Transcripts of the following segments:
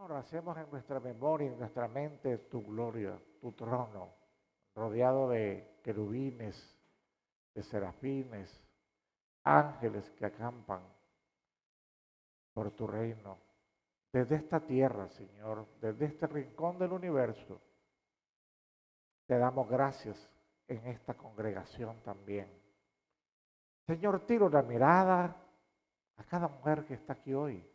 Señor, hacemos en nuestra memoria, en nuestra mente tu gloria, tu trono, rodeado de querubines, de serafines, ángeles que acampan por tu reino. Desde esta tierra, Señor, desde este rincón del universo, te damos gracias en esta congregación también. Señor, tiro una mirada a cada mujer que está aquí hoy.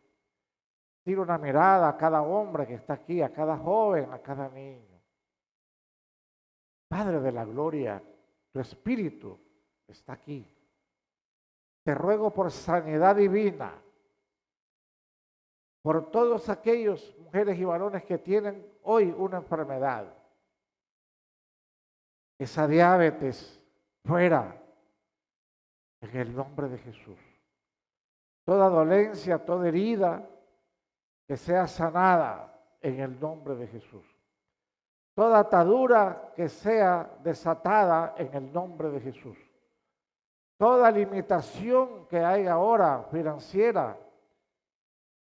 Tiro una mirada a cada hombre que está aquí, a cada joven, a cada niño. Padre de la gloria, tu espíritu está aquí. Te ruego por sanidad divina, por todos aquellos mujeres y varones que tienen hoy una enfermedad. Esa diabetes, fuera, en el nombre de Jesús. Toda dolencia, toda herida, que sea sanada en el nombre de Jesús. Toda atadura que sea desatada en el nombre de Jesús. Toda limitación que hay ahora financiera,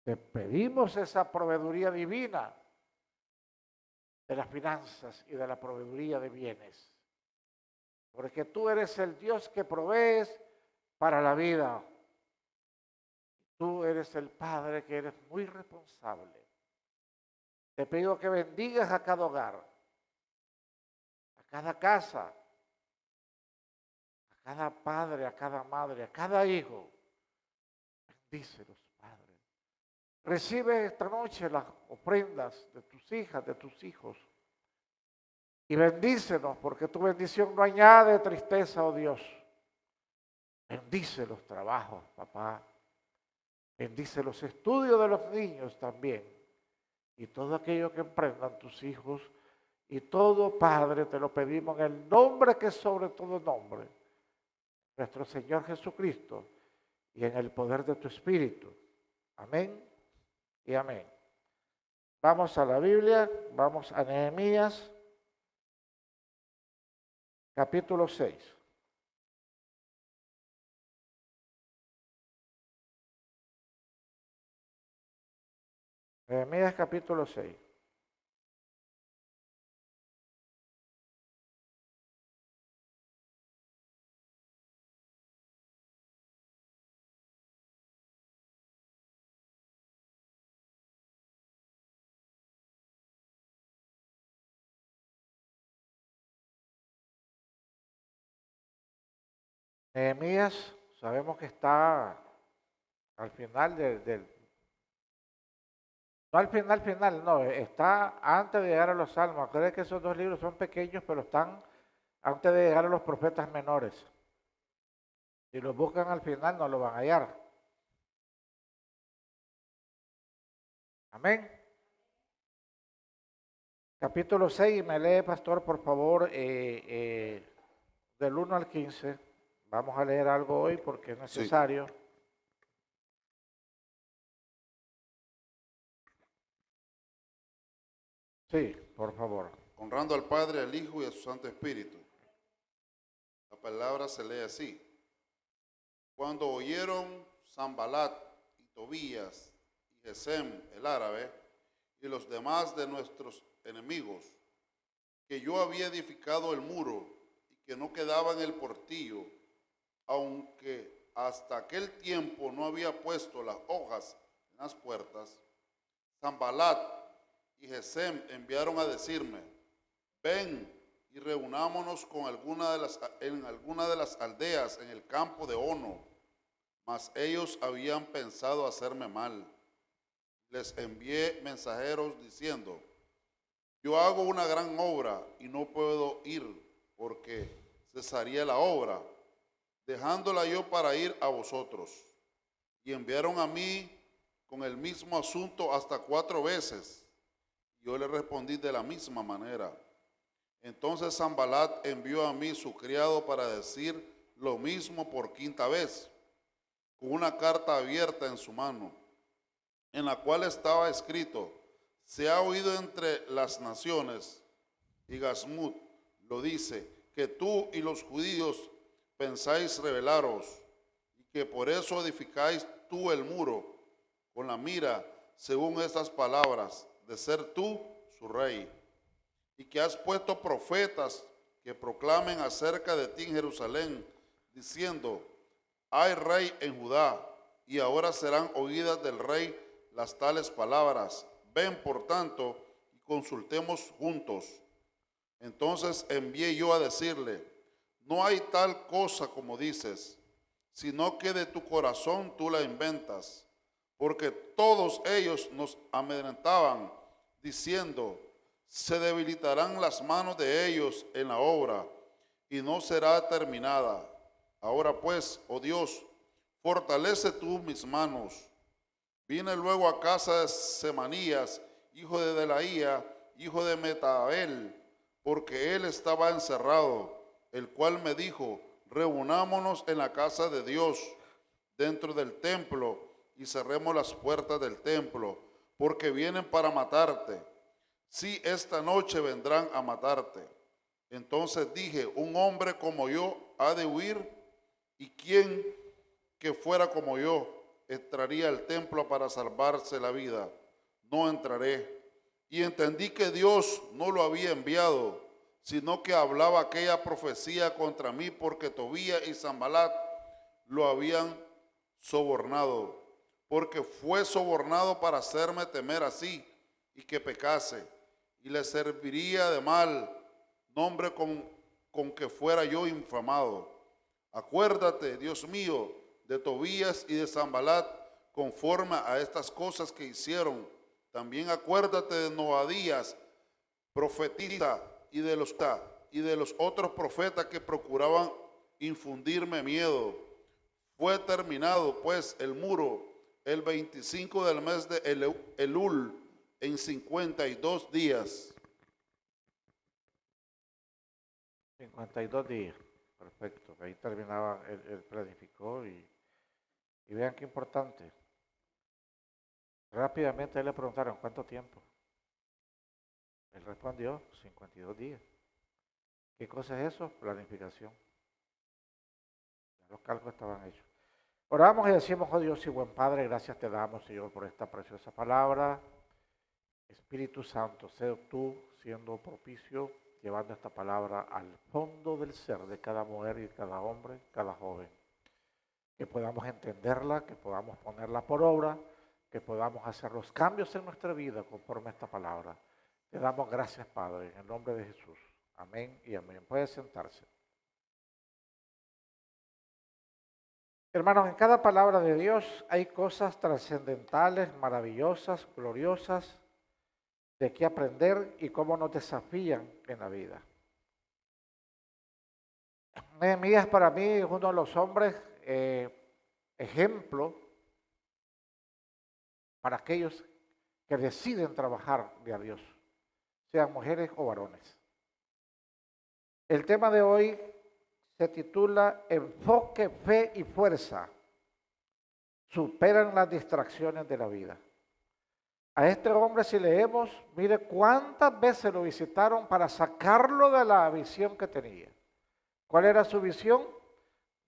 te pedimos esa proveeduría divina de las finanzas y de la proveeduría de bienes. Porque tú eres el Dios que provees para la vida. Tú eres el Padre que eres muy responsable. Te pido que bendigas a cada hogar, a cada casa, a cada padre, a cada madre, a cada hijo. Bendícelos, Padre. Recibe esta noche las ofrendas de tus hijas, de tus hijos. Y bendícenos, porque tu bendición no añade tristeza, oh Dios. Bendice los trabajos, papá. Bendice los estudios de los niños también. Y todo aquello que emprendan tus hijos. Y todo, Padre, te lo pedimos en el nombre que es sobre todo nombre. Nuestro Señor Jesucristo. Y en el poder de tu Espíritu. Amén y amén. Vamos a la Biblia. Vamos a Nehemías. Capítulo 6. Nehemías capítulo 6. Nehemías, sabemos que está al final no al final, no, está antes de llegar a los salmos. Creo que esos dos libros son pequeños, pero están antes de llegar a los profetas menores. Si los buscan al final, no lo van a hallar. Amén. Capítulo 6, me lee, pastor, por favor, del 1 al 15. Vamos a leer algo hoy porque es necesario. Sí, por favor. Honrando al Padre, al Hijo y a su Santo Espíritu. La palabra se lee así. Cuando oyeron Sanbalat y Tobías y Gesem, el árabe, y los demás de nuestros enemigos, que yo había edificado el muro y que no quedaba en el portillo, aunque hasta aquel tiempo no había puesto las hojas en las puertas, Sanbalat y Gesem enviaron a decirme: ven y reunámonos en alguna de las aldeas en el campo de Ono. Mas ellos habían pensado hacerme mal. Les envié mensajeros diciendo: yo hago una gran obra y no puedo ir, porque cesaría la obra, dejándola yo para ir a vosotros. Y enviaron a mí con el mismo asunto hasta 4 veces. Yo le respondí de la misma manera. Entonces Sanbalat envió a mí su criado para decir lo mismo por 5ª vez, con una carta abierta en su mano, en la cual estaba escrito: se ha oído entre las naciones, y Gasmut lo dice, que tú y los judíos pensáis rebelaros, y que por eso edificáis tú el muro, con la mira, según estas palabras, de ser tú su rey, y que has puesto profetas que proclamen acerca de ti en Jerusalén, diciendo, hay rey en Judá, y ahora serán oídas del rey las tales palabras. Ven, por tanto, y consultemos juntos. Entonces envié yo a decirle, no hay tal cosa como dices, sino que de tu corazón tú la inventas, porque todos ellos nos amedrentaban, diciendo, se debilitarán las manos de ellos en la obra, y no será terminada. Ahora pues, oh Dios, fortalece tú mis manos. Vine luego a casa de Semanías, hijo de Delaía, hijo de Metabel, porque él estaba encerrado, el cual me dijo, reunámonos en la casa de Dios, dentro del templo, y cerremos las puertas del templo, porque vienen para matarte. Sí, esta noche vendrán a matarte. Entonces dije, un hombre como yo ha de huir, y quién que fuera como yo entraría al templo para salvarse la vida. No entraré. Y entendí que Dios no lo había enviado, sino que hablaba aquella profecía contra mí, porque Tobías y Sanbalat lo habían sobornado, porque fue sobornado para hacerme temer así y que pecase, y le serviría de mal nombre con que fuera yo infamado. Acuérdate, Dios mío, de Tobías y de Sanbalat, conforme a estas cosas que hicieron. También acuérdate de Noadías, profetisa, y de los otros profetas que procuraban infundirme miedo. Fue terminado pues el muro el 25 del mes de Elul en 52 días. 52 días. Perfecto. Ahí terminaba, él planificó y vean qué importante. Rápidamente a él le preguntaron, ¿cuánto tiempo? Él respondió, 52 días. ¿Qué cosa es eso? Planificación. Los cálculos estaban hechos. Oramos y decimos, oh Dios y buen Padre, gracias te damos, Señor, por esta preciosa palabra. Espíritu Santo, sé tú siendo propicio, llevando esta palabra al fondo del ser de cada mujer y cada hombre, cada joven. Que podamos entenderla, que podamos ponerla por obra, que podamos hacer los cambios en nuestra vida conforme a esta palabra. Te damos gracias, Padre, en el nombre de Jesús. Amén y amén. Puede sentarse. Hermanos, en cada palabra de Dios hay cosas trascendentales, maravillosas, gloriosas, de qué aprender y cómo nos desafían en la vida. Nehemías para mí es uno de los hombres ejemplo para aquellos que deciden trabajar de a Dios, sean mujeres o varones. El tema de hoy se titula Enfoque, Fe y Fuerza. Superan las distracciones de la vida. A este hombre, si leemos, mire cuántas veces lo visitaron para sacarlo de la visión que tenía. ¿Cuál era su visión?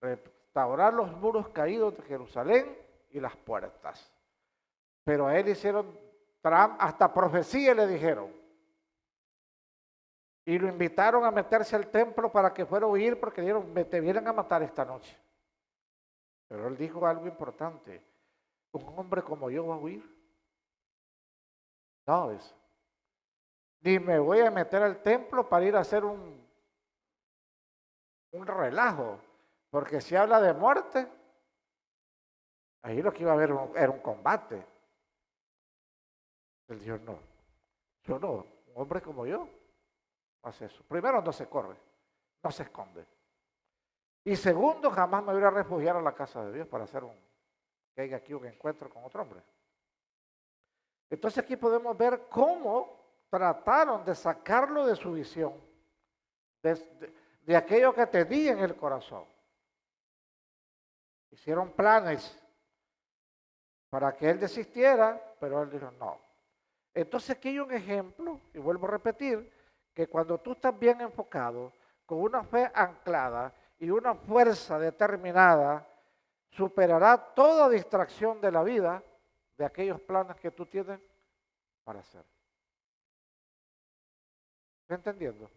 Restaurar los muros caídos de Jerusalén y las puertas. Pero a él hicieron hasta profecía le dijeron. Y lo invitaron a meterse al templo para que fuera a huir porque dijeron, te vienen a matar esta noche. Pero él dijo algo importante. ¿Un hombre como yo va a huir? No, eso. Ni me voy a meter al templo para ir a hacer un relajo. Porque si habla de muerte, ahí lo que iba a haber era un combate. Él dijo, no, yo no, un hombre como yo hace eso. Primero, no se corre, no se esconde. Y segundo, jamás me voy a refugiar a la casa de Dios para hacer que haya aquí un encuentro con otro hombre. Entonces aquí podemos ver cómo trataron de sacarlo de su visión, de aquello que tenía en el corazón. Hicieron planes para que él desistiera, pero él dijo no. Entonces aquí hay un ejemplo, y vuelvo a repetir, que cuando tú estás bien enfocado, con una fe anclada y una fuerza determinada, superará toda distracción de la vida de aquellos planes que tú tienes para hacer. ¿Está entendiendo?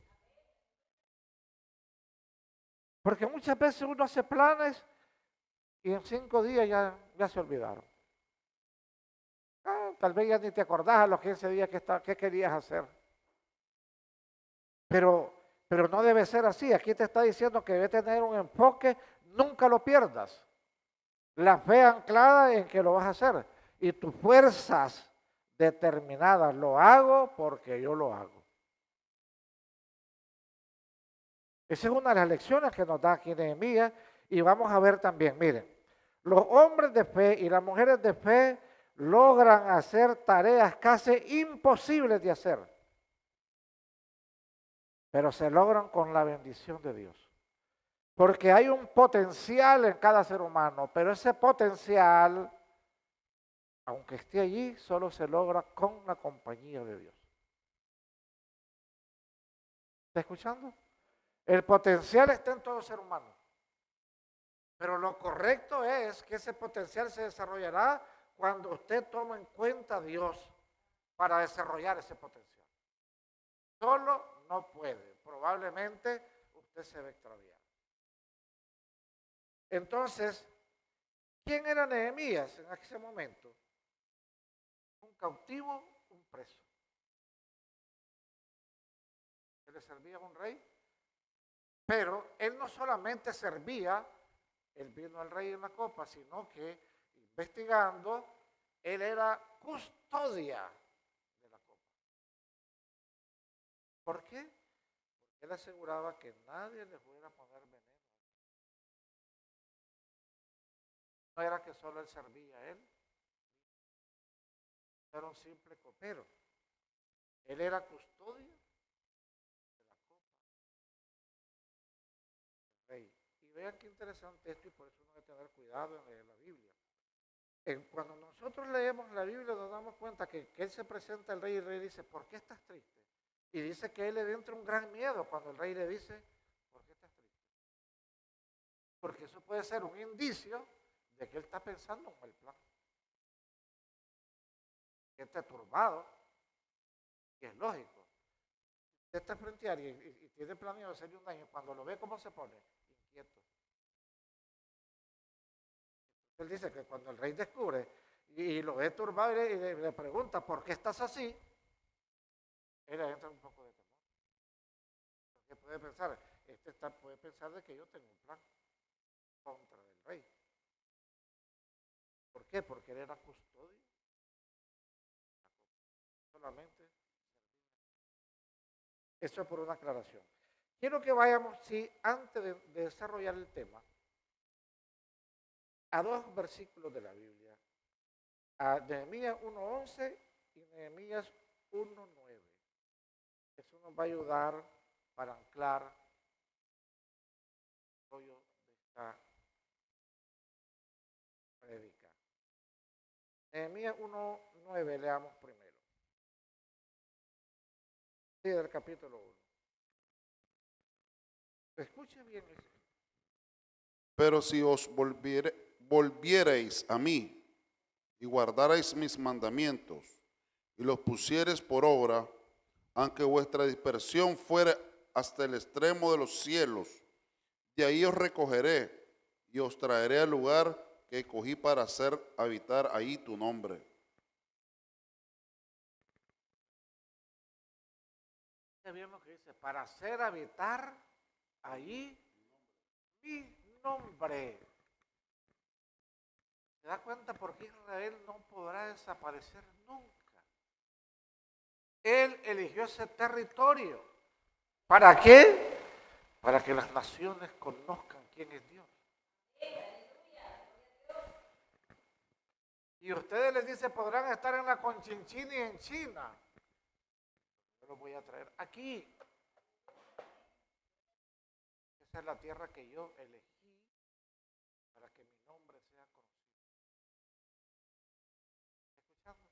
Porque muchas veces uno hace planes y en 5 días ya se olvidaron. Tal vez ya ni te acordás a los 15 días que querías hacer. Pero no debe ser así. Aquí te está diciendo que debe tener un enfoque, nunca lo pierdas. La fe anclada en que lo vas a hacer. Y tus fuerzas determinadas, lo hago porque yo lo hago. Esa es una de las lecciones que nos da aquí Nehemías. Y vamos a ver también, miren, los hombres de fe y las mujeres de fe logran hacer tareas casi imposibles de hacer, pero se logran con la bendición de Dios. Porque hay un potencial en cada ser humano, pero ese potencial, aunque esté allí, solo se logra con la compañía de Dios. ¿Está escuchando? El potencial está en todo ser humano. Pero lo correcto es que ese potencial se desarrollará cuando usted toma en cuenta a Dios para desarrollar ese potencial. Solo no puede. Probablemente usted se va a extraviar. Entonces, ¿quién era Nehemías en ese momento? Un cautivo, un preso. Él le servía a un rey, pero él no solamente servía el vino al rey en la copa, sino que investigando, él era custodia de la copa. ¿Por qué? Porque él aseguraba que nadie le fuera a poner veneno. No era que solo él servía a él, era un simple copero. Él era custodia de la copa del rey. Y vean qué interesante esto, y por eso uno debe tener cuidado en leer la Biblia. Cuando nosotros leemos la Biblia nos damos cuenta que él se presenta al rey y el rey dice, ¿por qué estás triste? Y dice que él le entra un gran miedo cuando el rey le dice, ¿por qué estás triste? Porque eso puede ser un indicio de que él está pensando en el plan. Que está turbado, y es lógico. Usted está frente a alguien y tiene planeado hacerle un daño, cuando lo ve, ¿cómo se pone? Inquieto. Él dice que cuando el rey descubre y lo ve turbado y le pregunta, ¿por qué estás así? Él le entra un poco de temor. Porque puede pensar, puede pensar de que yo tengo un plan contra el rey. ¿Por qué? Porque él era custodio. Solamente. Eso es por una aclaración. Quiero que vayamos, sí, antes de desarrollar el tema, a 2 versículos de la Biblia. A Nehemías 1:11 y Nehemías 1:9. Eso nos va a ayudar para anclar el rollo de esta prédica. Nehemías 1:9, leamos primero. Sí, del capítulo 1. Escuche bien eso. Pero si os volviereis a mí y guardarais mis mandamientos y los pusiereis por obra, aunque vuestra dispersión fuere hasta el extremo de los cielos, de ahí os recogeré y os traeré al lugar que escogí para hacer habitar ahí tu nombre. Escuche bien lo que dice, para hacer habitar ahí mi nombre. ¿Se da cuenta por qué Israel no podrá desaparecer nunca? Él eligió ese territorio. ¿Para qué? Para que las naciones conozcan quién es Dios. Y ustedes les dice, podrán estar en la Conchinchina y en China. Yo los voy a traer aquí. Esa es la tierra que yo elegí para que mi nombre sea conocido. ¿Está escuchando?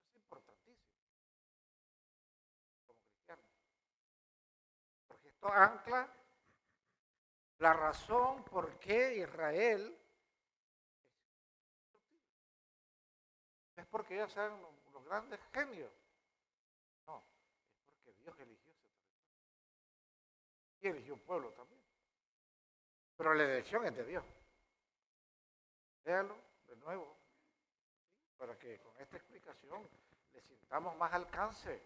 Es importantísimo como cristiano. Porque esto ancla la razón por qué Israel es porque ellos sean los grandes genios. No. Dios eligió ese territorio. Y eligió un pueblo también. Pero la elección es de Dios. Léalo de nuevo, para que con esta explicación le sintamos más alcance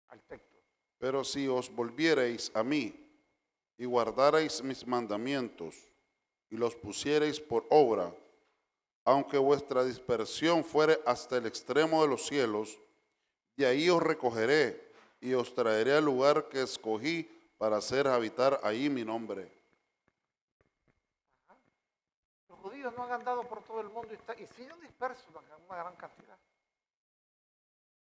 al texto. Pero si os volviereis a mí y guardareis mis mandamientos y los pusiereis por obra, aunque vuestra dispersión fuere hasta el extremo de los cielos, de ahí os recogeré y os traeré al lugar que escogí para hacer habitar ahí mi nombre. Ajá. Los judíos no han andado por todo el mundo y siguen dispersos en una gran cantidad.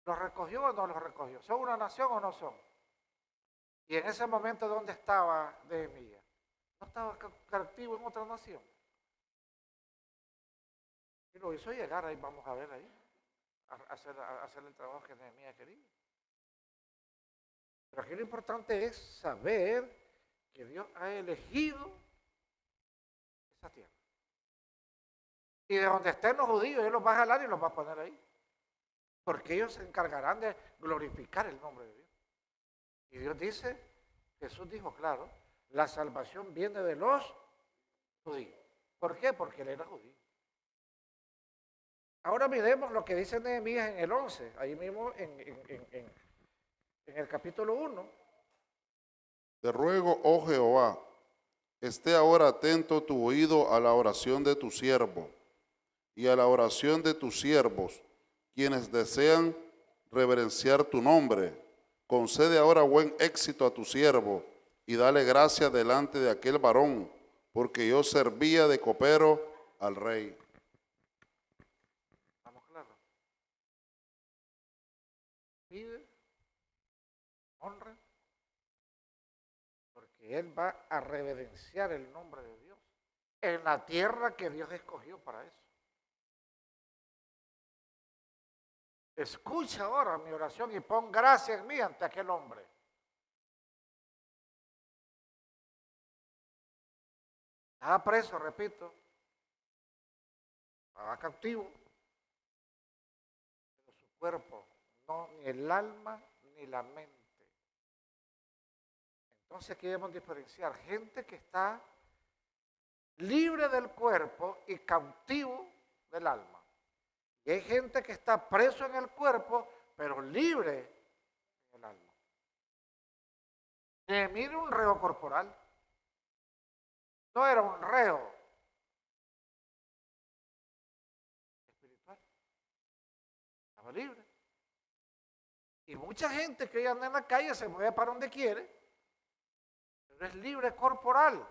¿Los recogió o no los recogió? ¿Son una nación o no son? Y en ese momento, ¿dónde estaba Nehemías? ¿No estaba cautivo en otra nación? Y lo hizo llegar ahí, vamos a ver ahí, a hacer el trabajo que Nehemías quería. Pero aquí lo importante es saber que Dios ha elegido esa tierra. Y de donde estén los judíos, Él los va a jalar y los va a poner ahí. Porque ellos se encargarán de glorificar el nombre de Dios. Y Dios dice, Jesús dijo, claro, la salvación viene de los judíos. ¿Por qué? Porque Él era judío. Ahora miremos lo que dice Nehemías en el 11, ahí mismo en el capítulo 1. Te ruego, oh Jehová, esté ahora atento tu oído a la oración de tu siervo y a la oración de tus siervos, quienes desean reverenciar tu nombre. Concede ahora buen éxito a tu siervo y dale gracia delante de aquel varón, porque yo servía de copero al rey. Vamos claro. Pide, honra, porque Él va a reverenciar el nombre de Dios en la tierra que Dios escogió para eso. Escucha ahora mi oración y pon gracia en mí ante aquel hombre. Estaba preso, repito. Estaba cautivo. Pero su cuerpo, no, ni el alma ni la mente. Entonces aquí debemos diferenciar gente que está libre del cuerpo y cautivo del alma. Y hay gente que está preso en el cuerpo, pero libre en el alma. Nehemías era un reo corporal. No era un reo espiritual. Estaba libre. Y mucha gente que anda en la calle se mueve para donde quiere, pero es libre corporal.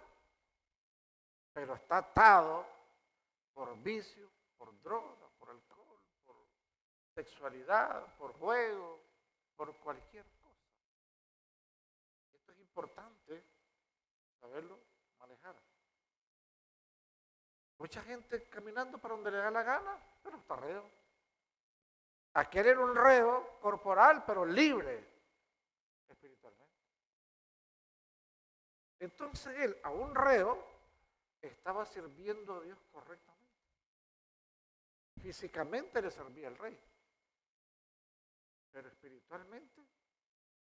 Pero está atado por vicio, por droga, por alcohol, por sexualidad, por juego, por cualquier cosa. Esto es importante saberlo manejar. Mucha gente caminando para donde le da la gana, pero está reo. Aquel era un reo corporal, pero libre espiritualmente. Entonces él, a un reo, estaba sirviendo a Dios correctamente. Físicamente le servía al rey, pero espiritualmente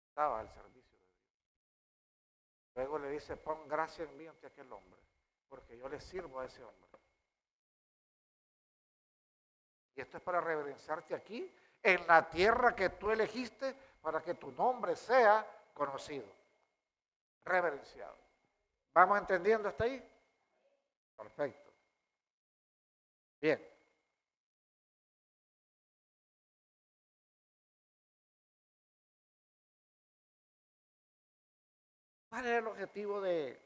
estaba al servicio de Dios. Luego le dice, pon gracia en mí ante aquel hombre, porque yo le sirvo a ese hombre. Y esto es para reverenciarte aquí, en la tierra que tú elegiste, para que tu nombre sea conocido, reverenciado. ¿Vamos entendiendo hasta ahí? Perfecto. Bien. ¿Cuál era el objetivo de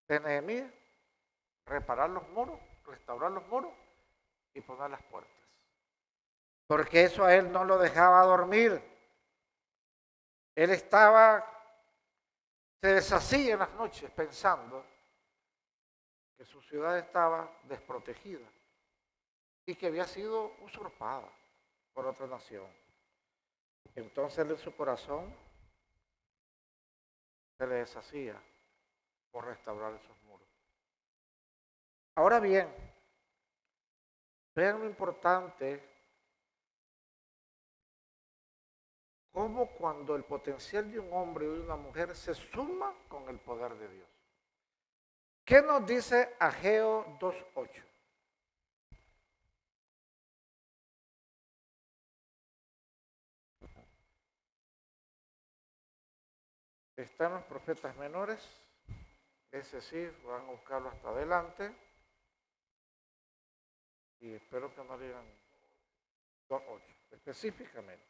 Nehemías? Reparar los muros, restaurar los muros y poner las puertas. Porque eso a él no lo dejaba dormir. Él se deshacía en las noches pensando que su ciudad estaba desprotegida y que había sido usurpada por otra nación. Entonces en su corazón se le deshacía por restaurar esos muros. Ahora bien, vean lo importante, como cuando el potencial de un hombre y de una mujer se suma con el poder de Dios. ¿Qué nos dice Ageo 2:8? Están los profetas menores, ese sí, van a buscarlo hasta adelante. Y espero que no digan 2:8, específicamente.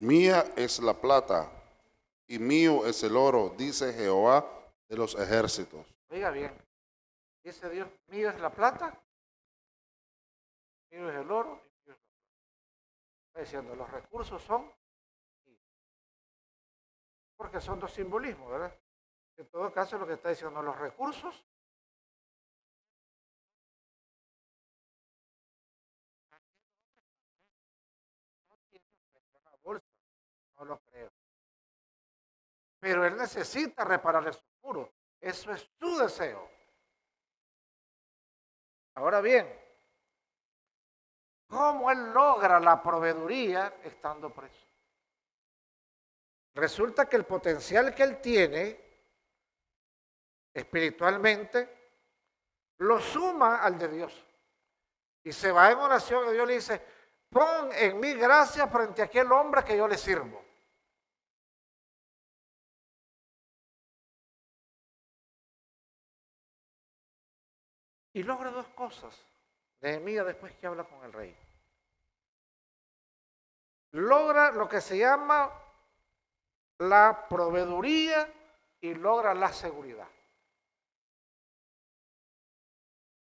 Mía es la plata y mío es el oro, dice Jehová de los ejércitos. Oiga bien, dice Dios, mío es la plata, mío es el oro, mío es la plata. Está diciendo, los recursos son míos. Porque son dos simbolismos, ¿verdad? En todo caso, lo que está diciendo, los recursos una bolsa, no lo creo. Pero él necesita reparar esos muros. Eso es su deseo. Ahora bien, ¿cómo él logra la proveeduría estando preso? Resulta que el potencial que él tiene espiritualmente lo suma al de Dios. Y se va en oración y Dios le dice, pon en mí gracia frente a aquel hombre que yo le sirvo. Y logra dos cosas. Nehemías después que habla con el rey. Logra lo que se llama la proveeduría y logra la seguridad.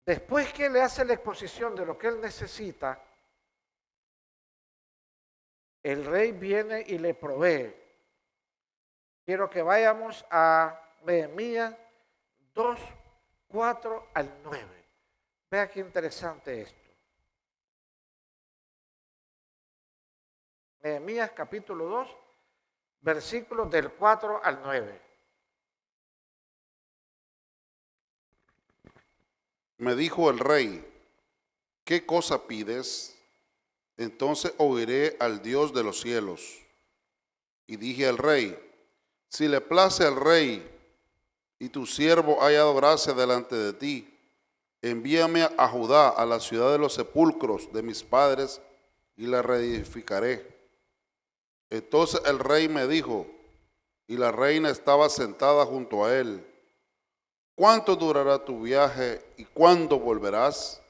Después que le hace la exposición de lo que él necesita, el rey viene y le provee. Quiero que vayamos a Nehemías 2, 4 al 9. Vea qué interesante esto. Nehemías capítulo 2, versículos del 4 al 9. Me dijo el rey, ¿qué cosa pides? Entonces oiré al Dios de los cielos. Y dije al rey, si le place al rey y tu siervo haya dado gracia delante de ti, envíame a Judá, a la ciudad de los sepulcros de mis padres, y la reedificaré. Entonces el rey me dijo, y la reina estaba sentada junto a él, ¿cuánto durará tu viaje y cuándo volverás?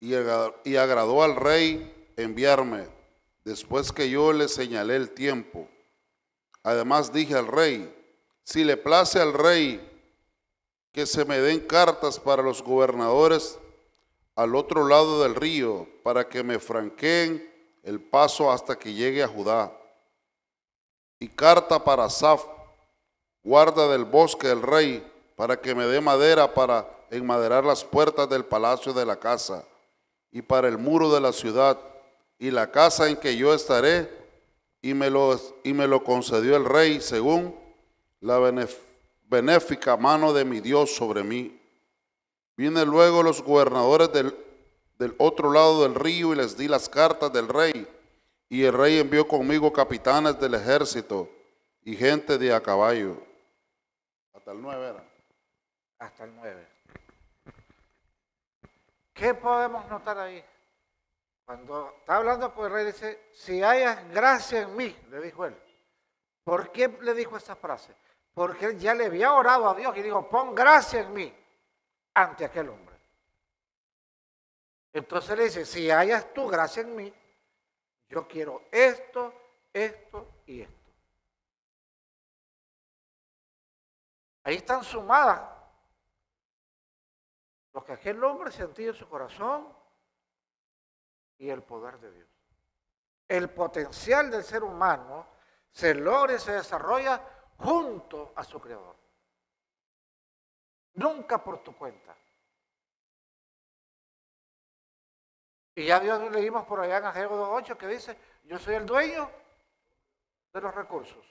Y agradó al rey enviarme, después que yo le señalé el tiempo. Además dije al rey, si le place al rey que se me den cartas para los gobernadores al otro lado del río, para que me franqueen el paso hasta que llegue a Judá. Y carta para Asaf, guarda del bosque del rey, para que me dé madera para enmaderar las puertas del palacio de la casa, y para el muro de la ciudad, y la casa en que yo estaré, y me lo concedió el rey según la benéfica mano de mi Dios sobre mí. Vienen luego los gobernadores del otro lado del río y les di las cartas del rey. Y el rey envió conmigo capitanes del ejército y gente de a caballo. Hasta el 9 era. Hasta el 9. ¿Qué podemos notar ahí? Cuando está hablando con el rey, dice, si hayas gracia en mí, le dijo él. ¿Por qué le dijo esa frase? Porque él ya le había orado a Dios y dijo, pon gracia en mí ante aquel hombre. Entonces le dice, si hayas tu gracia en mí, yo quiero esto, esto y esto. Ahí están sumadas lo que aquel hombre sentía en su corazón y el poder de Dios. El potencial del ser humano se logra y se desarrolla junto a su Creador. Nunca por tu cuenta. Y ya Dios leímos por allá en Ageo 2:8 que dice, yo soy el dueño de los recursos.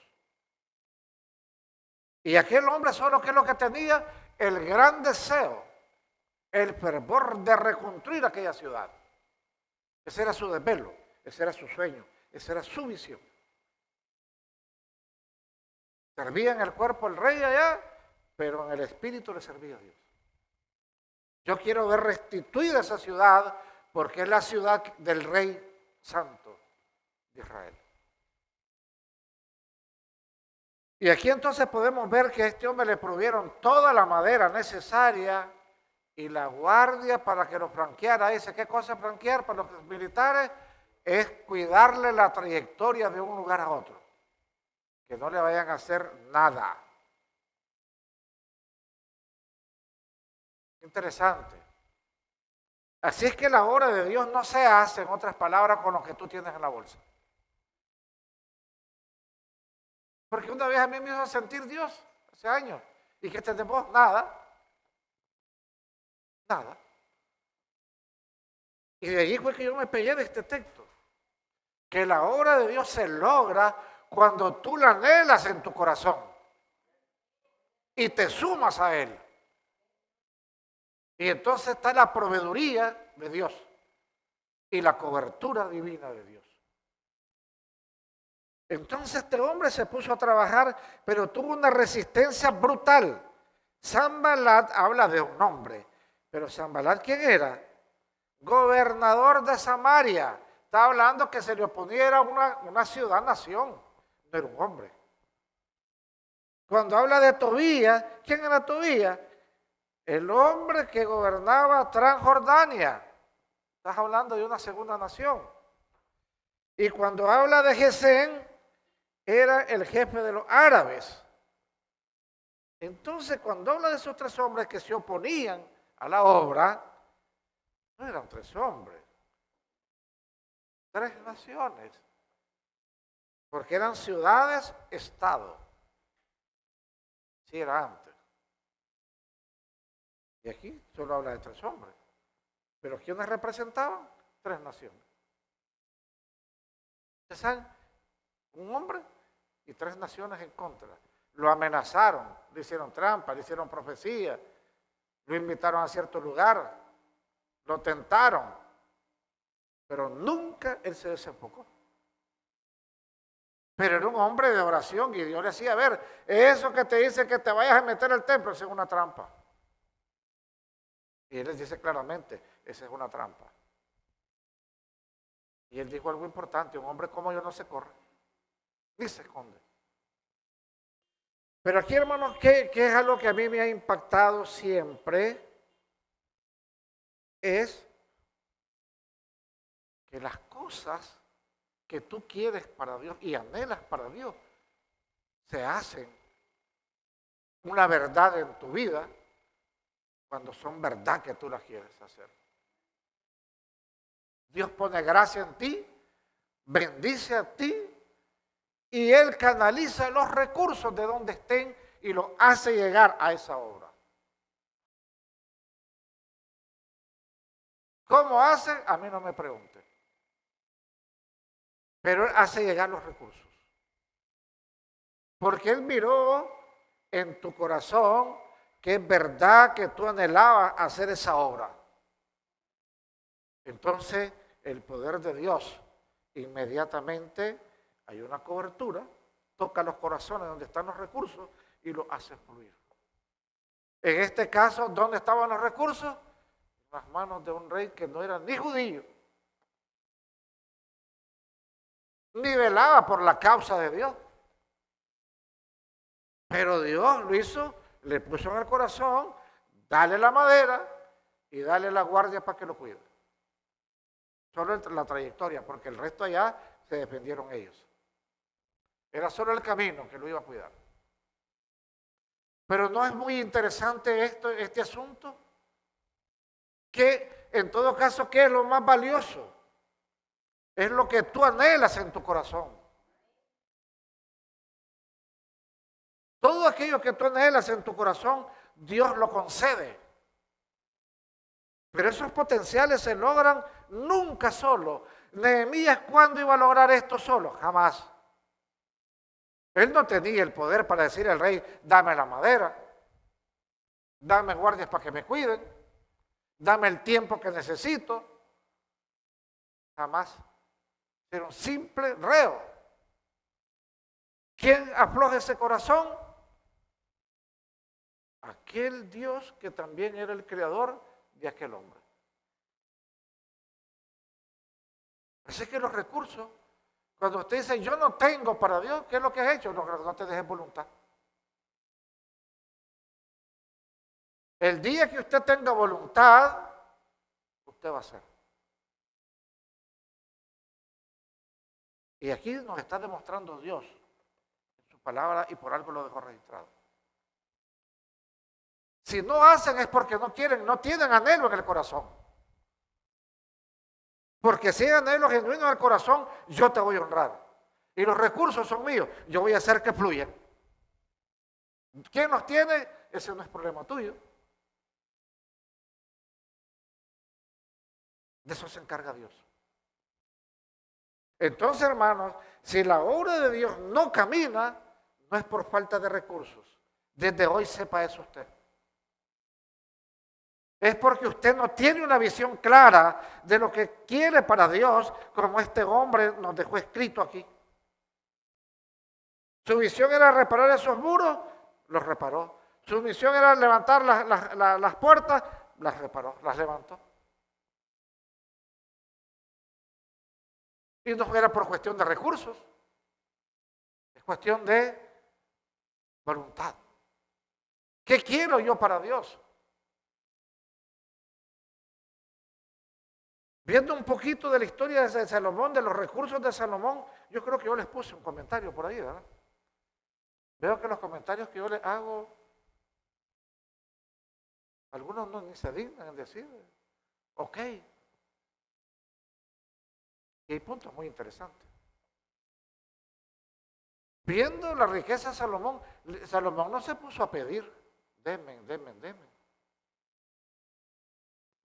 Y aquel hombre solo que es lo que tenía, el gran deseo, el fervor de reconstruir aquella ciudad. Ese era su desvelo, ese era su sueño, esa era su visión. Servía en el cuerpo el rey allá, pero en el espíritu le servía a Dios. Yo quiero ver restituida esa ciudad porque es la ciudad del Rey Santo de Israel. Y aquí entonces podemos ver que a este hombre le provieron toda la madera necesaria y la guardia para que lo franqueara. Dice, ¿qué cosa franquear para los militares? Es cuidarle la trayectoria de un lugar a otro. Que no le vayan a hacer nada. Interesante. Así es que la obra de Dios no se hace, en otras palabras, con lo que tú tienes en la bolsa. Porque una vez a mí me hizo sentir Dios, hace años. ¿Y qué tenemos? Nada. Nada. Y de allí fue que yo me pegué de este texto. Que la obra de Dios se logra cuando tú la anhelas en tu corazón. Y te sumas a Él. Y entonces está la proveeduría de Dios. Y la cobertura divina de Dios. Entonces este hombre se puso a trabajar, pero tuvo una resistencia brutal. Sanbalat habla de un hombre, pero Sanbalat, ¿quién era? Gobernador de Samaria. Está hablando que se le oponiera una ciudad-nación, no era un hombre. Cuando habla de Tobías, ¿quién era Tobías? El hombre que gobernaba Transjordania. Estás hablando de una segunda nación. Y cuando habla de Gesén, era el jefe de los árabes. Entonces, cuando habla de esos tres hombres que se oponían a la obra, no eran tres hombres, tres naciones, porque eran ciudades-estado. Sí, era antes. Y aquí solo habla de tres hombres. Pero ¿quiénes representaban? Tres naciones. ¿Ustedes saben? Un hombre y tres naciones en contra. Lo amenazaron, le hicieron trampa, le hicieron profecía, lo invitaron a cierto lugar, lo tentaron, pero nunca él se desenfocó. Pero era un hombre de oración y Dios le decía, a ver, eso que te dice que te vayas a meter al templo, eso es una trampa. Y él les dice claramente, esa es una trampa. Y él dijo algo importante, un hombre como yo no se corre, ni se esconde. Pero aquí, hermanos, ¿qué es algo que a mí me ha impactado siempre? Es que las cosas que tú quieres para Dios y anhelas para Dios se hacen una verdad en tu vida cuando son verdad que tú las quieres hacer. Dios pone gracia en ti, bendice a ti y Él canaliza los recursos de donde estén y los hace llegar a esa obra. ¿Cómo hace? A mí no me pregunte. Pero Él hace llegar los recursos. Porque Él miró en tu corazón que es verdad que tú anhelabas hacer esa obra. Entonces, el poder de Dios inmediatamente hay una cobertura, toca los corazones donde están los recursos y los hace fluir. En este caso, ¿dónde estaban los recursos? En las manos de un rey que no era ni judío, ni velaba por la causa de Dios. Pero Dios lo hizo, le puso en el corazón, dale la madera y dale la guardia para que lo cuide. Solo la trayectoria, porque el resto allá se defendieron ellos. Era solo el camino que lo iba a cuidar. Pero ¿no es muy interesante este asunto? Que en todo caso, ¿qué es lo más valioso? Es lo que tú anhelas en tu corazón. Todo aquello que tú anhelas en tu corazón, Dios lo concede. Pero esos potenciales se logran nunca solo. Nehemías, ¿cuándo iba a lograr esto solo? Jamás. Él no tenía el poder para decir al rey, dame la madera, dame guardias para que me cuiden, dame el tiempo que necesito. jamás. Era un simple reo. ¿Quién afloja ese corazón? Aquel Dios que también era el creador de aquel hombre. Así que los recursos, cuando usted dice yo no tengo para Dios, ¿qué es lo que has hecho? No te dejes voluntad. El día que usted tenga voluntad, usted va a hacer. Y aquí nos está demostrando Dios en su palabra y por algo lo dejó registrado. Si no hacen es porque no quieren, no tienen anhelo en el corazón. Porque si hay anhelo genuino en el corazón, yo te voy a honrar. Y los recursos son míos, yo voy a hacer que fluyan. ¿Quién los tiene? Ese no es problema tuyo. De eso se encarga Dios. Entonces, hermanos, si la obra de Dios no camina, no es por falta de recursos. Desde hoy sepa eso usted. Es porque usted no tiene una visión clara de lo que quiere para Dios, como este hombre nos dejó escrito aquí. Su visión era reparar esos muros, los reparó. Su misión era levantar las puertas, las reparó, las levantó. Y no era por cuestión de recursos, es cuestión de voluntad. ¿Qué quiero yo para Dios? Viendo un poquito de la historia de Salomón, de los recursos de Salomón, yo creo que yo les puse un comentario por ahí, ¿verdad? Veo que los comentarios que yo les hago, algunos no ni se dignan en decir, ok. Y hay puntos muy interesantes. Viendo la riqueza de Salomón, Salomón no se puso a pedir, denme.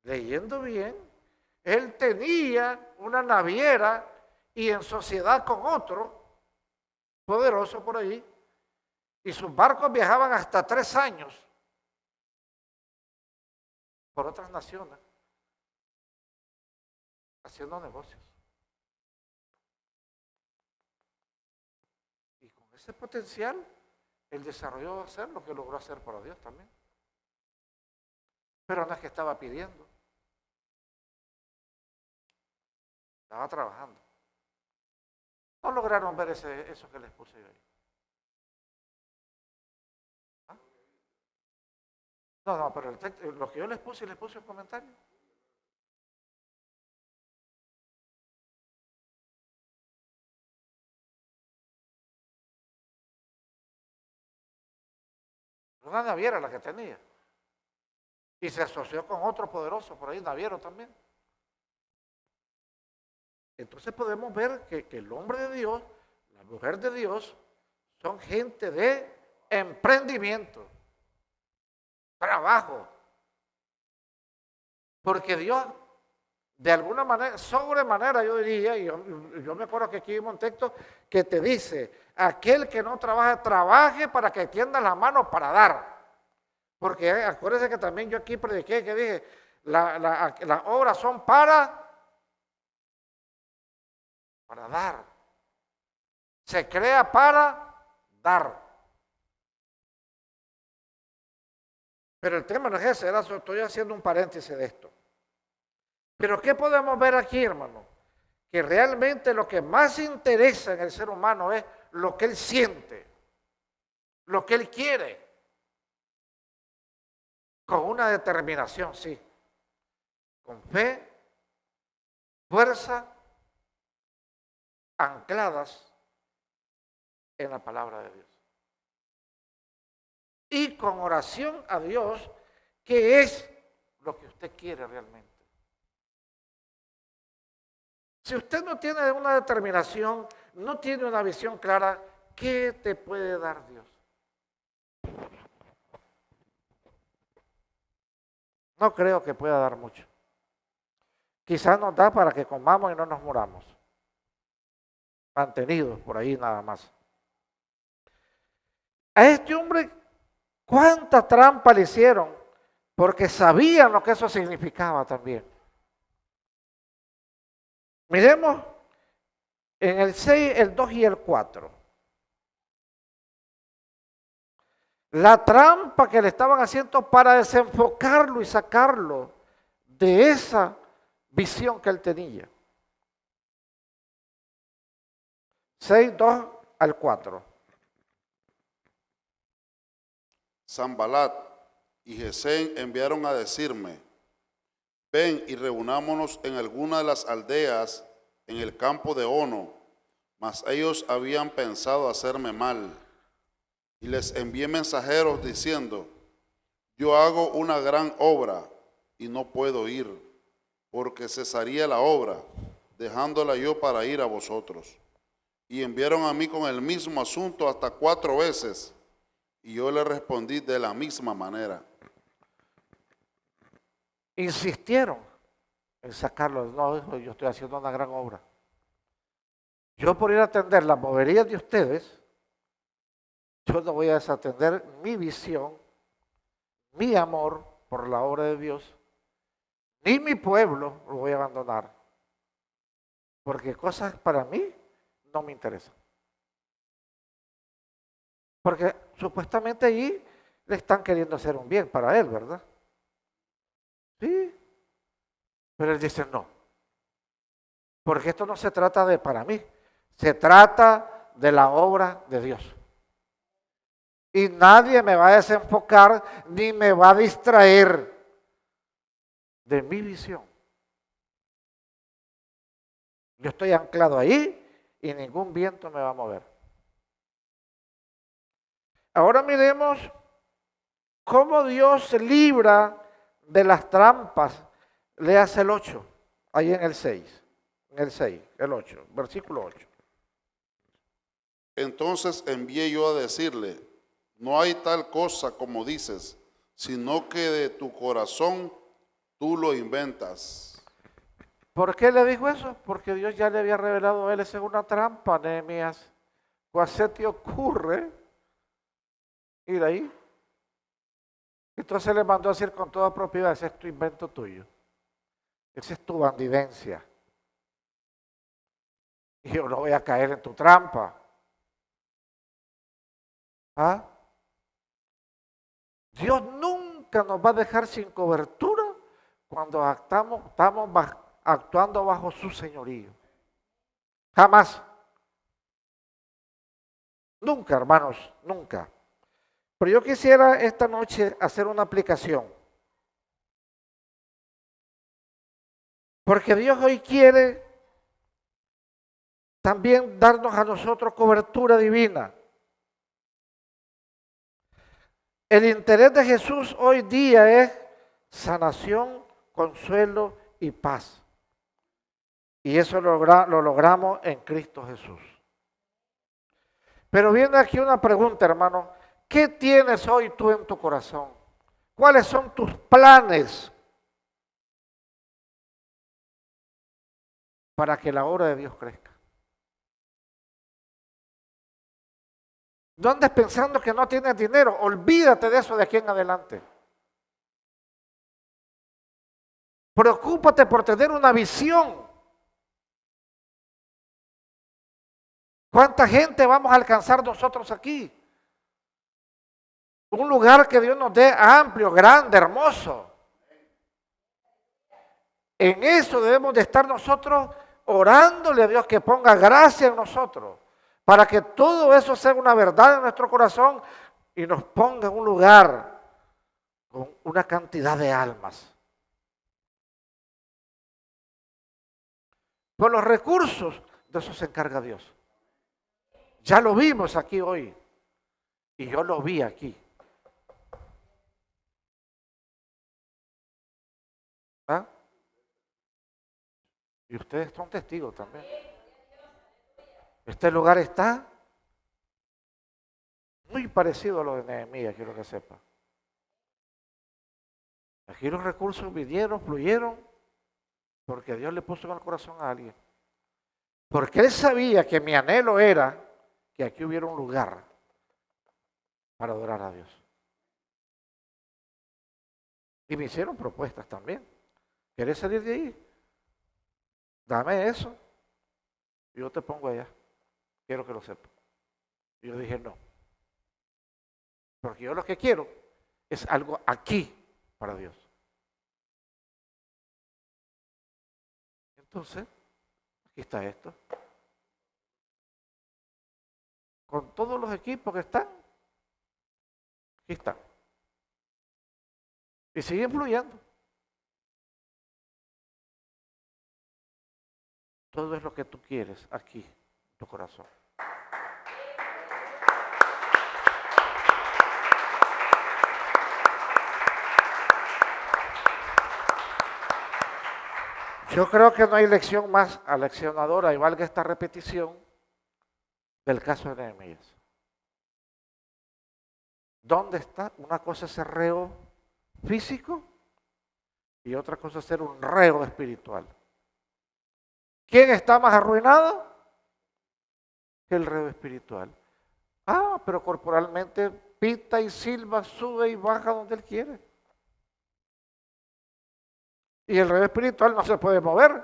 Leyendo bien, él tenía una naviera y en sociedad con otro poderoso por ahí, y sus barcos viajaban hasta 3 años por otras naciones, haciendo negocios. Y con ese potencial, él desarrolló hacer lo que logró hacer para Dios también. Pero no es que estaba pidiendo. Estaba trabajando. No lograron ver eso que les puse yo ahí. ¿Ah? No, pero el texto, lo que yo les puse un comentario. Una naviera la que tenía. Y se asoció con otro poderoso por ahí, naviero también. Entonces podemos ver que el hombre de Dios, la mujer de Dios, son gente de emprendimiento, trabajo. Porque Dios, de alguna manera, sobremanera yo diría, y yo me acuerdo que aquí vimos un texto que te dice, aquel que no trabaja, trabaje para que tienda la mano para dar. Porque acuérdense que también yo aquí prediqué, que dije, las obras son para dar. Se crea para dar. Pero el tema no es ese, estoy haciendo un paréntesis de esto. Pero ¿qué podemos ver aquí, hermano? Que realmente lo que más interesa en el ser humano es lo que él siente, lo que él quiere. Con una determinación, sí. Con fe, fuerza, ancladas en la palabra de Dios. Y con oración a Dios, que es lo que usted quiere realmente. Si usted no tiene una determinación, no tiene una visión clara, ¿qué te puede dar Dios? No creo que pueda dar mucho. Quizás nos da para que comamos y no nos muramos. Mantenidos por ahí nada más. A este hombre, ¿cuánta trampa le hicieron? Porque sabían lo que eso significaba también. Miremos en el 6, el 2 y el 4. La trampa que le estaban haciendo para desenfocarlo y sacarlo de esa visión que él tenía. 6, 2 al 4. Sanbalat y Gesem enviaron a decirme: ven y reunámonos en alguna de las aldeas en el campo de Ono. Mas ellos habían pensado hacerme mal. Y les envié mensajeros diciendo: yo hago una gran obra y no puedo ir, porque cesaría la obra, dejándola yo para ir a vosotros. Y enviaron a mí con el mismo asunto hasta 4 veces, y yo le respondí de la misma manera. Insistieron en sacarlo. No, dijo, yo estoy haciendo una gran obra. Yo por ir a atender las boberías de ustedes, yo no voy a desatender mi visión, mi amor por la obra de Dios, ni mi pueblo lo voy a abandonar. Porque cosas para mí no me interesan. Porque supuestamente allí le están queriendo hacer un bien para él, ¿verdad? Sí. Pero él dice no. Porque esto no se trata de para mí. Se trata de la obra de Dios. Y nadie me va a desenfocar ni me va a distraer de mi visión. Yo estoy anclado ahí y ningún viento me va a mover. Ahora miremos cómo Dios se libra de las trampas. Leas el 8, ahí en el 6, el 8, versículo 8. Entonces envié yo a decirle: no hay tal cosa como dices, sino que de tu corazón tú lo inventas. ¿Por qué le dijo eso? Porque Dios ya le había revelado a él, esa es una trampa, Nehemías. ¿Cuál se te ocurre ir ahí? Entonces le mandó a decir con toda propiedad: ese es tu invento tuyo. Esa es tu bandidencia. Y yo no voy a caer en tu trampa. ¿Ah? Dios nunca nos va a dejar sin cobertura cuando estamos actuando bajo su señorío. Jamás. Nunca, hermanos, nunca. Pero yo quisiera esta noche hacer una aplicación. Porque Dios hoy quiere también darnos a nosotros cobertura divina. El interés de Jesús hoy día es sanación, consuelo y paz. Y eso lo logramos en Cristo Jesús. Pero viene aquí una pregunta, hermano. ¿Qué tienes hoy tú en tu corazón? ¿Cuáles son tus planes para que la obra de Dios crezca? No andes pensando que no tienes dinero. Olvídate de eso de aquí en adelante. Preocúpate por tener una visión. ¿Cuánta gente vamos a alcanzar nosotros aquí? Un lugar que Dios nos dé amplio, grande, hermoso. En eso debemos de estar nosotros orándole a Dios que ponga gracia en nosotros, para que todo eso sea una verdad en nuestro corazón y nos ponga en un lugar con una cantidad de almas. Por los recursos, de eso se encarga Dios. Ya lo vimos aquí hoy y yo lo vi aquí. ¿Ah? Y ustedes son testigos también. Este lugar está muy parecido a lo de Nehemías, quiero que sepa. Aquí los recursos vinieron, fluyeron, porque Dios le puso en el corazón a alguien. Porque Él sabía que mi anhelo era que aquí hubiera un lugar para adorar a Dios. Y me hicieron propuestas también. ¿Querés salir de ahí? dame eso y yo te pongo allá. Quiero que lo sepa. Y yo dije, no. Porque yo lo que quiero es algo aquí para Dios. Entonces, aquí está esto. Con todos los equipos que están, aquí están. Y siguen fluyendo. Todo es lo que tú quieres aquí, en tu corazón. Yo creo que no hay lección más aleccionadora, igual que esta repetición del caso de Nehemías. ¿Dónde está? Una cosa es ser reo físico y otra cosa es ser un reo espiritual. ¿Quién está más arruinado? Que el reo espiritual. Ah, pero corporalmente pita y silba, sube y baja donde él quiere. Y el reo espiritual no se puede mover.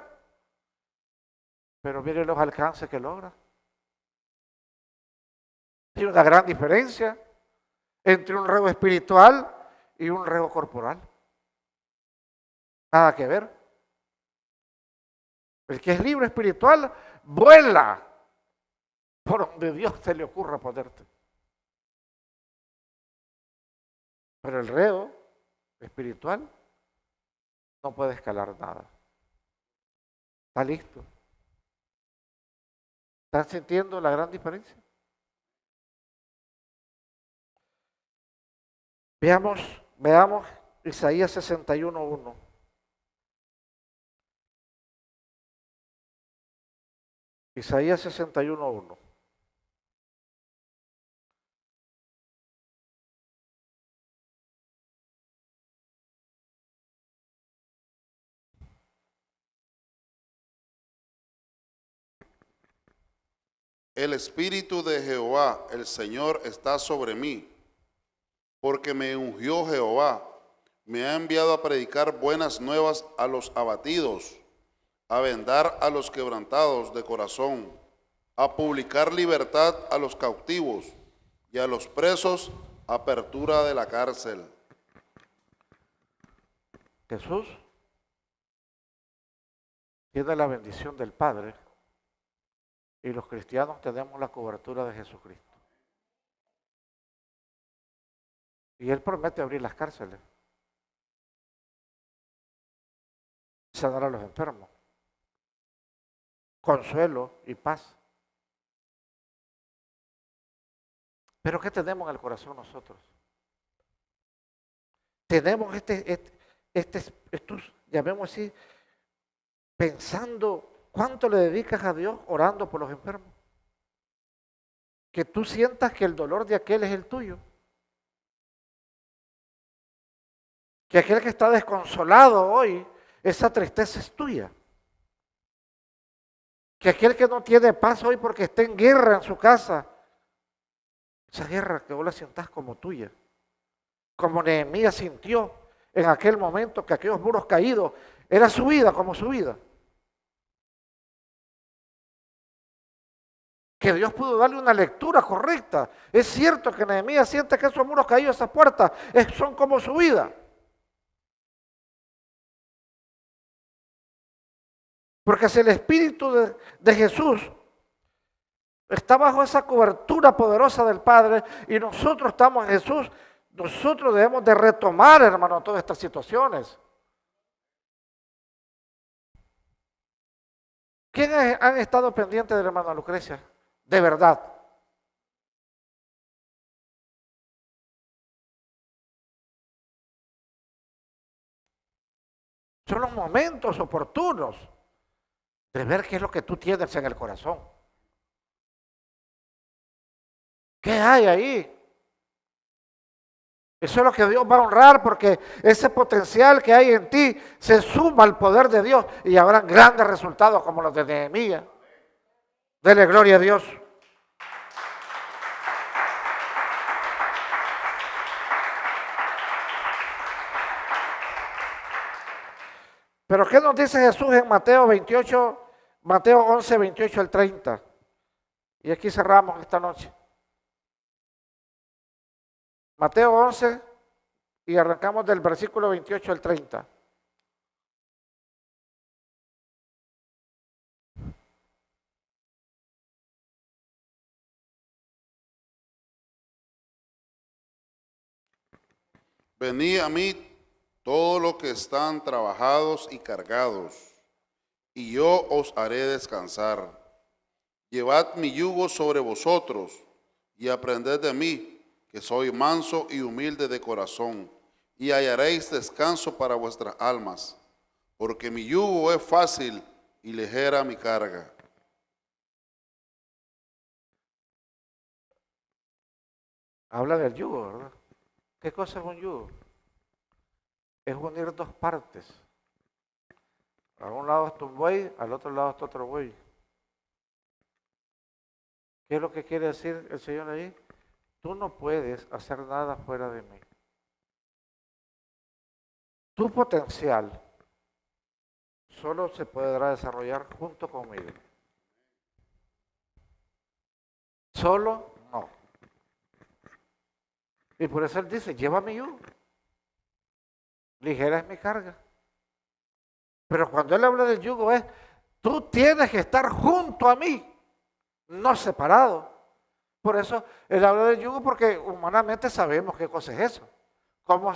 Pero mire los alcances que logra. Hay una gran diferencia entre un reo espiritual y un reo corporal. Nada que ver. El que es libre espiritual vuela por donde Dios te le ocurra ponerte. Pero el reo espiritual no puede escalar nada. Está listo. ¿Están sintiendo la gran diferencia? Veamos Isaías 61:1. Isaías 61:1. El Espíritu de Jehová, el Señor, está sobre mí, porque me ungió Jehová, me ha enviado a predicar buenas nuevas a los abatidos, a vendar a los quebrantados de corazón, a publicar libertad a los cautivos y a los presos apertura de la cárcel. Jesús tiene la bendición del Padre y los cristianos tenemos la cobertura de Jesucristo. Y Él promete abrir las cárceles, sanar a los enfermos, consuelo y paz. Pero ¿qué tenemos en el corazón nosotros? Tenemos estos, llamemos así, pensando cuánto le dedicas a Dios orando por los enfermos. Que tú sientas que el dolor de aquel es el tuyo. Que aquel que está desconsolado hoy, esa tristeza es tuya. Que aquel que no tiene paz hoy porque está en guerra en su casa, esa guerra que vos la sientas como tuya. Como Nehemías sintió en aquel momento que aquellos muros caídos era su vida como su vida. Que Dios pudo darle una lectura correcta. Es cierto que Nehemías siente que esos muros caídos, esas puertas, son como su vida. Porque si el Espíritu de Jesús está bajo esa cobertura poderosa del Padre y nosotros estamos en Jesús, nosotros debemos de retomar, hermano, todas estas situaciones. ¿Quiénes han estado pendientes del hermano Lucrecia? De verdad. Son los momentos oportunos de ver qué es lo que tú tienes en el corazón. ¿Qué hay ahí? Eso es lo que Dios va a honrar porque ese potencial que hay en ti se suma al poder de Dios y habrán grandes resultados como los de Nehemías. Dele gloria a Dios. Pero ¿qué nos dice Jesús en Mateo 28, Mateo 11, 28 al 30. Y aquí cerramos esta noche. Mateo 11 y arrancamos del versículo 28 al 30. Venid a mí todos los que están trabajados y cargados, y yo os haré descansar. Llevad mi yugo sobre vosotros y aprended de mí, que soy manso y humilde de corazón, y hallaréis descanso para vuestras almas, porque mi yugo es fácil y ligera mi carga. Habla del yugo, ¿verdad? ¿Qué cosa es un yugo? Es unir dos partes. A un lado está un buey, al otro lado está otro buey. ¿Qué es lo que quiere decir el Señor ahí? Tú no puedes hacer nada fuera de mí. Tu potencial solo se podrá desarrollar junto conmigo. Solo no. Y por eso Él dice, lleva mi yugo. Ligera es mi carga. Pero cuando Él habla del yugo es, tú tienes que estar junto a mí, no separado. Por eso Él habla del yugo, porque humanamente sabemos qué cosa es eso. Cómo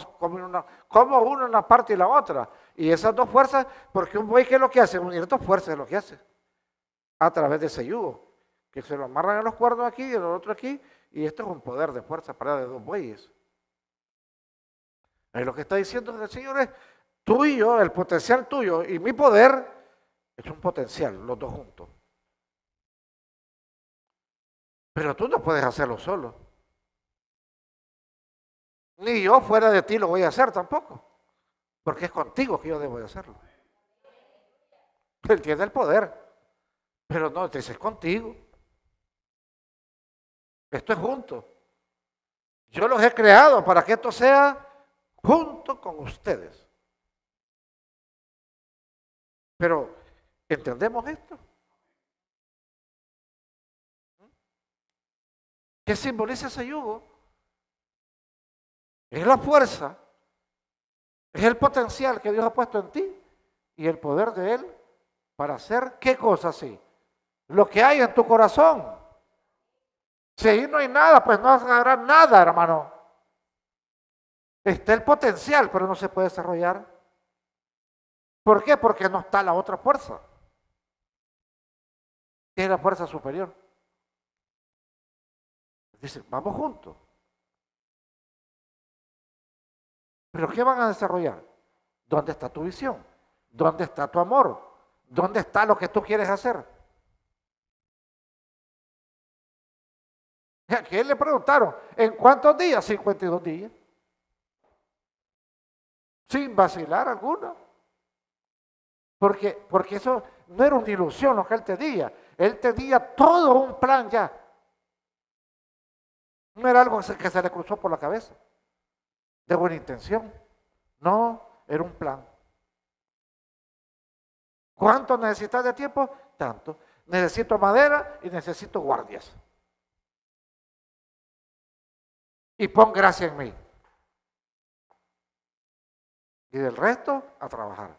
uno una parte y la otra. Y esas dos fuerzas, porque un buey, ¿qué es lo que hace? Unir dos fuerzas es lo que hace. A través de ese yugo. Que se lo amarran en los cuernos aquí y el otro aquí. Y esto es un poder de fuerza para de dos bueyes. Y lo que está diciendo el Señor es, tú y yo, el potencial tuyo y mi poder, es un potencial, los dos juntos. Pero tú no puedes hacerlo solo. Ni yo fuera de ti lo voy a hacer tampoco. Porque es contigo que yo debo de hacerlo. Él tiene el poder. Pero no, es contigo. Esto es junto. Yo los he creado para que esto sea junto con ustedes. Pero, ¿entendemos esto? ¿Qué simboliza ese yugo? Es la fuerza, es el potencial que Dios ha puesto en ti y el poder de Él para hacer ¿qué cosa así? Lo que hay en tu corazón. Si ahí no hay nada, pues no habrá nada, hermano. Está el potencial, pero no se puede desarrollar. ¿Por qué? Porque no está la otra fuerza, que es la fuerza superior. Dice, vamos juntos. ¿Pero qué van a desarrollar? ¿Dónde está tu visión? ¿Dónde está tu amor? ¿Dónde está lo que tú quieres hacer? ¿A quién le preguntaron? ¿En cuántos días? 52 días. Sin vacilar alguno. Porque eso no era una ilusión lo que él tenía. Él tenía todo un plan ya. No era algo que se le cruzó por la cabeza. De buena intención. No, era un plan. ¿Cuánto necesitas de tiempo? Tanto. Necesito madera y necesito guardias. Y pon gracia en mí. Y del resto, a trabajar.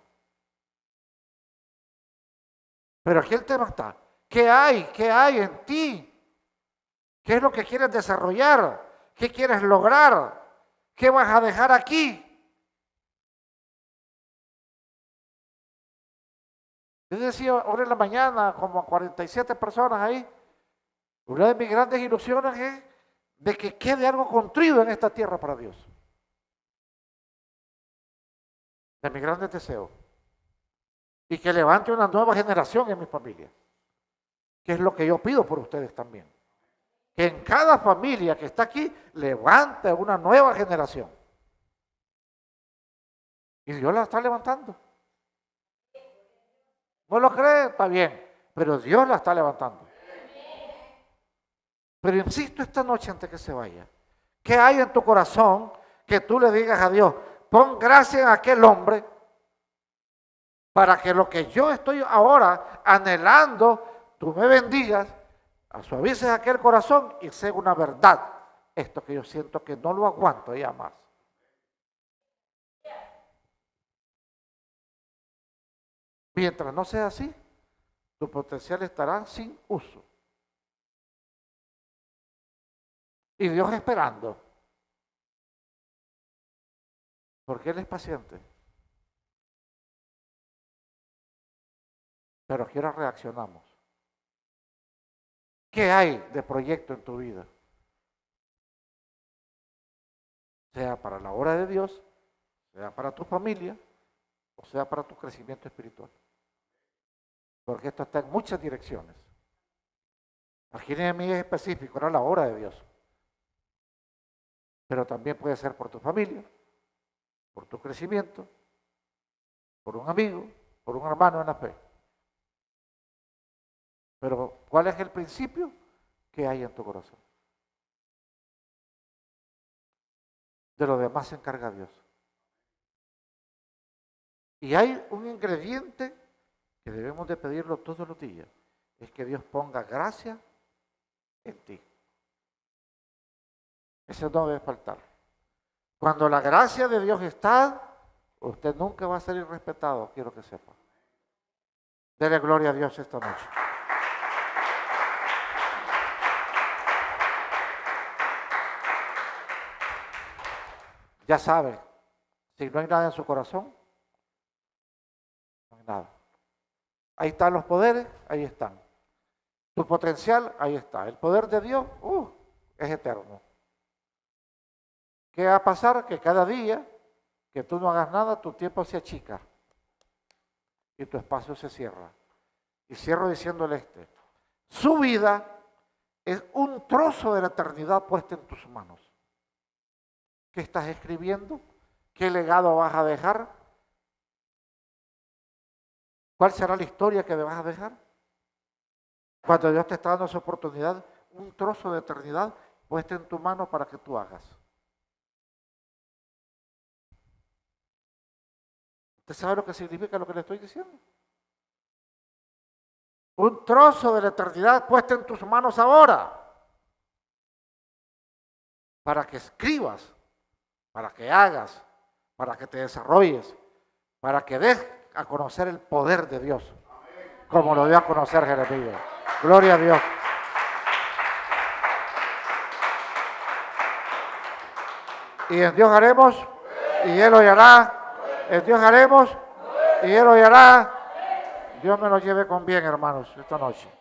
Pero aquí el tema está. ¿Qué hay? ¿Qué hay en ti? ¿Qué es lo que quieres desarrollar? ¿Qué quieres lograr? ¿Qué vas a dejar aquí? Yo decía ahora en la mañana, como 47 personas ahí, una de mis grandes ilusiones es de que quede algo construido en esta tierra para Dios. De mis grandes deseos. Y que levante una nueva generación en mi familia. Que es lo que yo pido por ustedes también. Que en cada familia que está aquí, levante una nueva generación. Y Dios la está levantando. ¿No lo cree? Está bien. Pero Dios la está levantando. Pero insisto esta noche antes que se vaya. ¿Qué hay en tu corazón que tú le digas a Dios? Pon gracia a aquel hombre para que lo que yo estoy ahora anhelando, tú me bendigas, suavices aquel corazón y sea una verdad. Esto que yo siento que no lo aguanto ya más. Mientras no sea así, tu potencial estará sin uso. Y Dios esperando. Porque Él es paciente. Pero aquí ahora reaccionamos. ¿Qué hay de proyecto en tu vida? Sea para la obra de Dios, sea para tu familia, o sea para tu crecimiento espiritual. Porque esto está en muchas direcciones. Aquí en mí es específico, era la obra de Dios. Pero también puede ser por tu familia, por tu crecimiento, por un amigo, por un hermano en la fe. Pero, ¿cuál es el principio que hay en tu corazón? De lo demás se encarga Dios. Y hay un ingrediente que debemos de pedirlo todos los días, es que Dios ponga gracia en ti. Eso no debe faltar. Cuando la gracia de Dios está, usted nunca va a ser irrespetado, quiero que sepa. Dele gloria a Dios esta noche. Ya sabe, si no hay nada en su corazón, no hay nada. Ahí están los poderes, ahí están. Tu potencial, ahí está. El poder de Dios, es eterno. ¿Qué va a pasar? Que cada día que tú no hagas nada, tu tiempo se achica y tu espacio se cierra. Y cierro diciéndole su vida es un trozo de la eternidad puesta en tus manos. ¿Qué estás escribiendo? ¿Qué legado vas a dejar? ¿Cuál será la historia que me vas a dejar? Cuando Dios te está dando esa oportunidad, un trozo de eternidad puesta en tu mano para que tú hagas. ¿Usted sabe lo que significa lo que le estoy diciendo? Un trozo de la eternidad puesta en tus manos ahora. Para que escribas, para que hagas, para que te desarrolles, para que des a conocer el poder de Dios, como lo dio a conocer Jeremías. Gloria a Dios. Y en Dios haremos, y Él oyará. En Dios haremos, y Él oyará. Dios me lo lleve con bien, hermanos, esta noche.